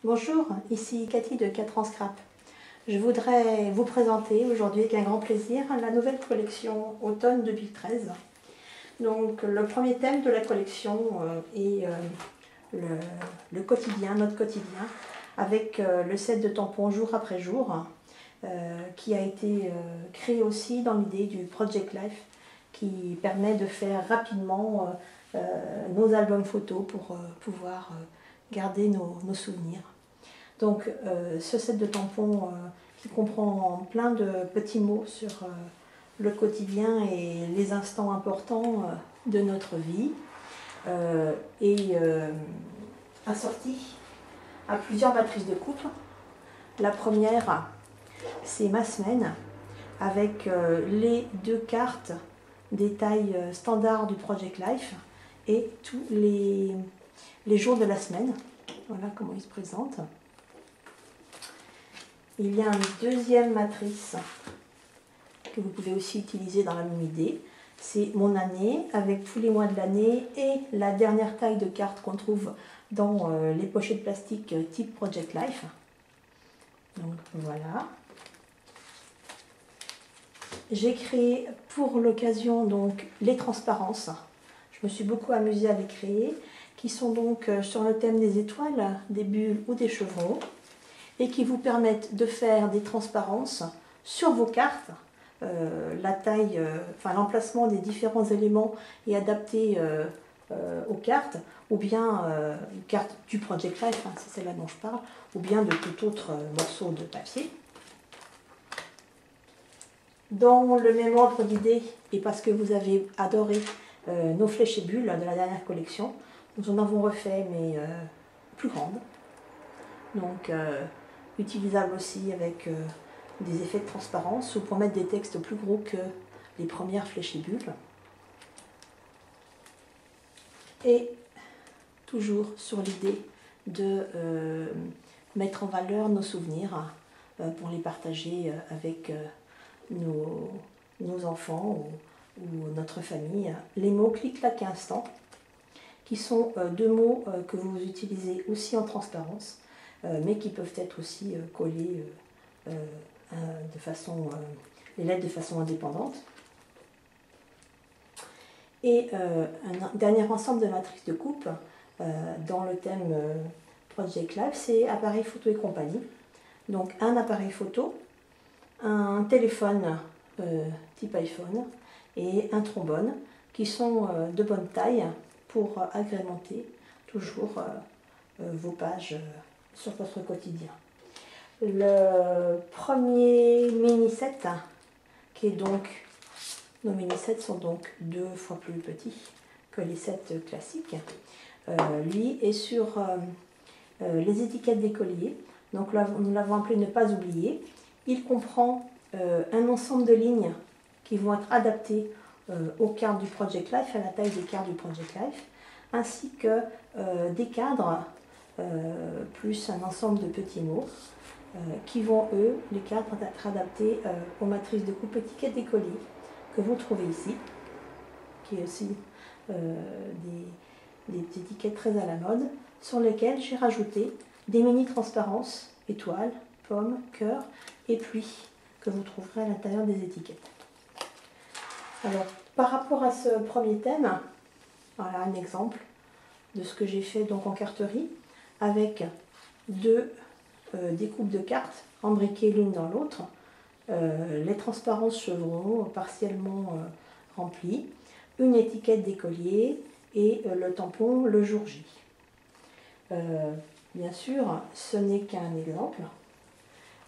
Bonjour, ici Cathy de 4 ans Scrap. Je voudrais vous présenter aujourd'hui avec un grand plaisir la nouvelle collection automne 2013. Donc le premier thème de la collection est le quotidien, notre quotidien, avec le set de tampons jour après jour, qui a été créé aussi dans l'idée du Project Life, qui permet de faire rapidement nos albums photos pour pouvoir garder nos souvenirs. Donc ce set de tampons qui comprend plein de petits mots sur le quotidien et les instants importants de notre vie est assorti à plusieurs matrices de coupe. La première, c'est ma semaine avec les 2 cartes des tailles standards du Project Life et tous les jours de la semaine. Voilà comment ils se présentent. Il y a une deuxième matrice que vous pouvez aussi utiliser dans la même idée. C'est mon année avec tous les mois de l'année et la dernière taille de carte qu'on trouve dans les pochettes plastique type Project Life. Donc voilà. J'ai créé pour l'occasion donc les transparences. Je me suis beaucoup amusée à les créer, qui sont donc sur le thème des étoiles, des bulles ou des chevrons, et qui vous permettent de faire des transparences sur vos cartes. La taille, l'emplacement des différents éléments est adapté aux cartes, ou bien une carte du Project Life, c'est celle-là dont je parle, ou bien de tout autre morceau de papier. Dans le même ordre d'idées, et parce que vous avez adoré nos flèches et bulles de la dernière collection, nous en avons refait, mais plus grandes. Donc, utilisable aussi avec des effets de transparence ou pour mettre des textes plus gros que les premières flèches et bulles. Et toujours sur l'idée de mettre en valeur nos souvenirs pour les partager avec nos enfants ou notre famille. Les mots clic-clac instant, qui sont 2 mots que vous utilisez aussi en transparence, mais qui peuvent être aussi collés les lettres de façon indépendante. Et un dernier ensemble de matrices de coupe dans le thème Project Life, c'est appareil photo et compagnie. Donc un appareil photo, un téléphone type iPhone et un trombone qui sont de bonne taille pour agrémenter toujours vos pages sur votre quotidien. Le premier mini-set, qui est donc, nos mini-sets sont donc 2 fois plus petits que les sets classiques, lui est sur les étiquettes des colliers. Donc là, nous l'avons appelé ne pas oublier. Il comprend un ensemble de lignes qui vont être adaptées aux cartes du Project Life, à la taille des cartes du Project Life, ainsi que des cadres, plus un ensemble de petits mots, qui vont, eux, les cadres, être adaptés aux matrices de coupe étiquette des colliers que vous trouvez ici, qui est aussi des étiquettes très à la mode, sur lesquelles j'ai rajouté des mini-transparences, étoiles, pommes, cœurs et pluie, que vous trouverez à l'intérieur des étiquettes. Alors, par rapport à ce premier thème, voilà un exemple de ce que j'ai fait donc en carterie, avec 2 découpes de cartes embriquées l'une dans l'autre, les transparences chevrons partiellement remplies, une étiquette d'écolier et le tampon le jour J. Bien sûr, ce n'est qu'un exemple,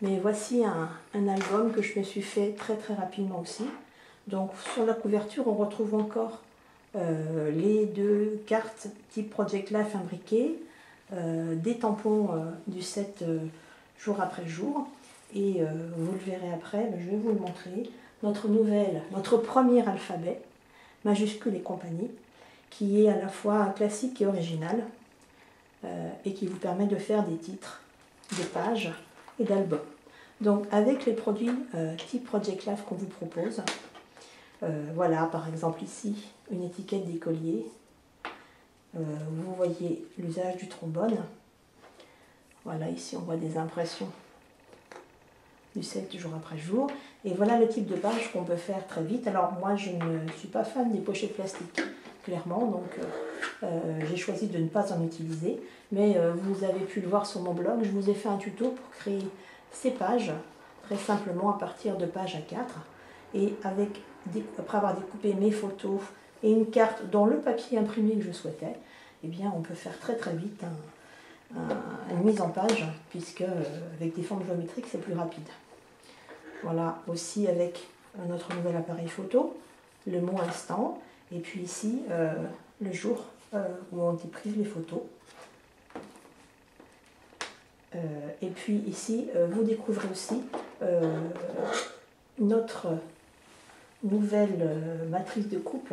mais voici un album que je me suis fait très rapidement aussi. Donc sur la couverture, on retrouve encore les 2 cartes type Project Life imbriquées, des tampons du set jour après jour, et vous le verrez après, je vais vous le montrer, notre premier alphabet, majuscule et compagnie, qui est à la fois classique et original, et qui vous permet de faire des titres, des pages et d'albums. Donc avec les produits type Project Life qu'on vous propose, voilà par exemple ici une étiquette d'écolier, vous voyez l'usage du trombone, Voilà, ici on voit des impressions du 7 jour après jour. Et voilà le type de page qu'on peut faire très vite. Alors moi je ne suis pas fan des pochettes plastiques, clairement, donc j'ai choisi de ne pas en utiliser. Mais vous avez pu le voir sur mon blog, je vous ai fait un tuto pour créer ces pages, très simplement à partir de pages A4. Et après avoir découpé mes photos et une carte dans le papier imprimé que je souhaitais, eh bien on peut faire très très vite une mise en page, puisque avec des formes géométriques c'est plus rapide. Voilà, aussi avec notre nouvel appareil photo, le mot instant, et puis ici le jour où ont été prises les photos. Et puis ici vous découvrez aussi notre nouvelle matrice de coupe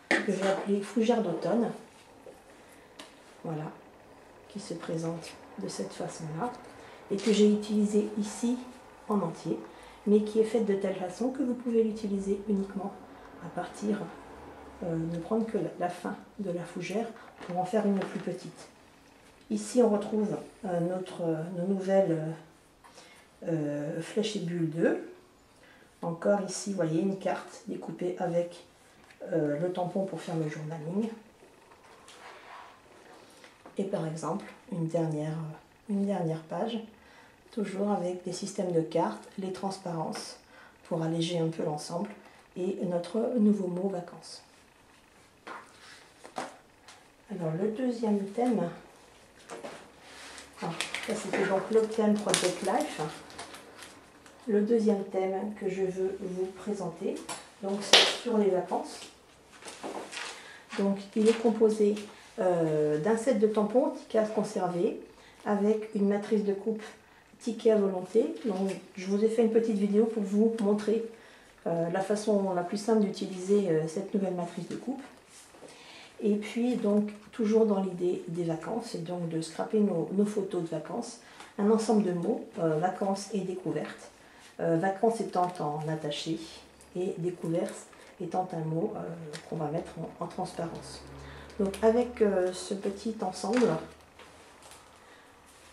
que j'ai appelée fougère d'automne. Voilà, qui se présente de cette façon-là et que j'ai utilisée ici en entier, mais qui est faite de telle façon que vous pouvez l'utiliser uniquement à partir ne prendre que la fin de la fougère pour en faire une plus petite. Ici on retrouve nos nouvelles flèches et bulles 2. Encore ici, vous voyez une carte découpée avec le tampon pour faire le journaling. Et par exemple, une dernière page, toujours avec des systèmes de cartes, les transparences pour alléger un peu l'ensemble et notre nouveau mot vacances. Alors le deuxième thème, ça c'était donc le thème Project Life. Le deuxième thème que je veux vous présenter, donc c'est sur les vacances. Donc il est composé d'un set de tampons, tickets à conserver, avec une matrice de coupe ticket à volonté. Donc, je vous ai fait une petite vidéo pour vous montrer la façon la plus simple d'utiliser cette nouvelle matrice de coupe. Et puis donc toujours dans l'idée des vacances, et donc de scraper nos photos de vacances, un ensemble de mots, vacances et découvertes. Vacances étant en attaché et découvertes étant un mot qu'on va mettre en transparence. Donc avec ce petit ensemble,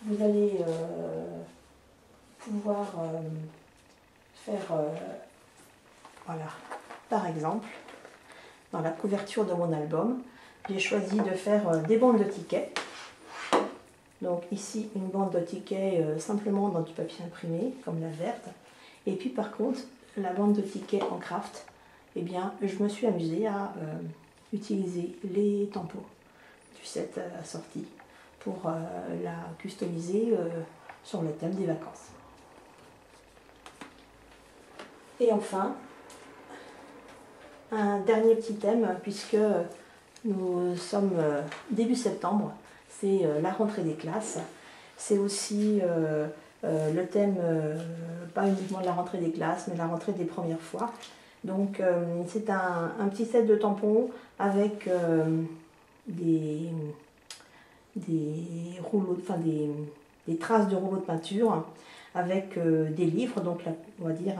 vous allez pouvoir faire, voilà, par exemple, dans la couverture de mon album, j'ai choisi de faire des bandes de tickets. Donc ici, une bande de tickets simplement dans du papier imprimé, comme la verte. Et puis par contre, la bande de tickets en craft, eh bien, je me suis amusée à utiliser les tampons du set assorti pour la customiser sur le thème des vacances. Et enfin, un dernier petit thème, puisque nous sommes début septembre, c'est la rentrée des classes. C'est aussi le thème, pas uniquement de la rentrée des classes, mais la rentrée des premières fois. Donc c'est un petit set de tampons avec des rouleaux, enfin des traces de rouleaux de peinture, avec des livres, donc là, on va dire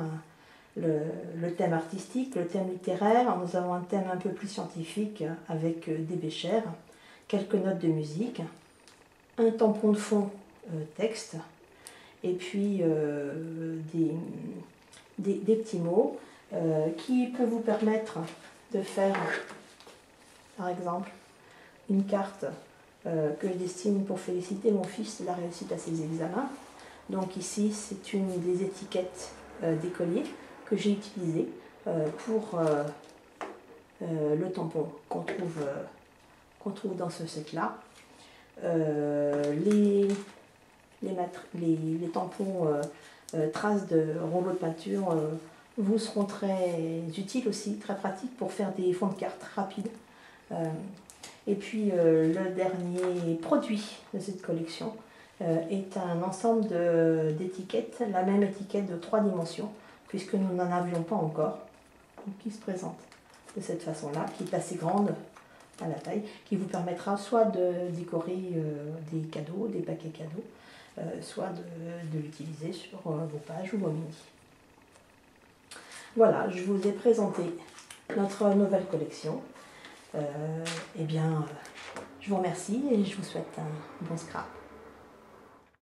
le thème artistique, le thème littéraire. Nous avons un thème un peu plus scientifique avec des béchères, quelques notes de musique, un tampon de fond texte, et puis des petits mots qui peuvent vous permettre de faire, par exemple, une carte que je destine pour féliciter mon fils de la réussite à ses examens. Donc ici, c'est une des étiquettes d'écolier que j'ai utilisée pour le tampon qu'on trouve dans ce set-là. Les tampons traces de rouleaux de peinture vous seront très utiles aussi, très pratiques pour faire des fonds de cartes rapides. Et puis le dernier produit de cette collection est un ensemble d'étiquettes, la même étiquette de 3 dimensions, puisque nous n'en avions pas encore, donc qui se présente de cette façon-là, qui est assez grande à la taille, qui vous permettra soit de décorer des cadeaux, des paquets cadeaux, soit de l'utiliser sur vos pages ou vos mini. Voilà, je vous ai présenté notre nouvelle collection. Eh bien, je vous remercie et je vous souhaite un bon scrap.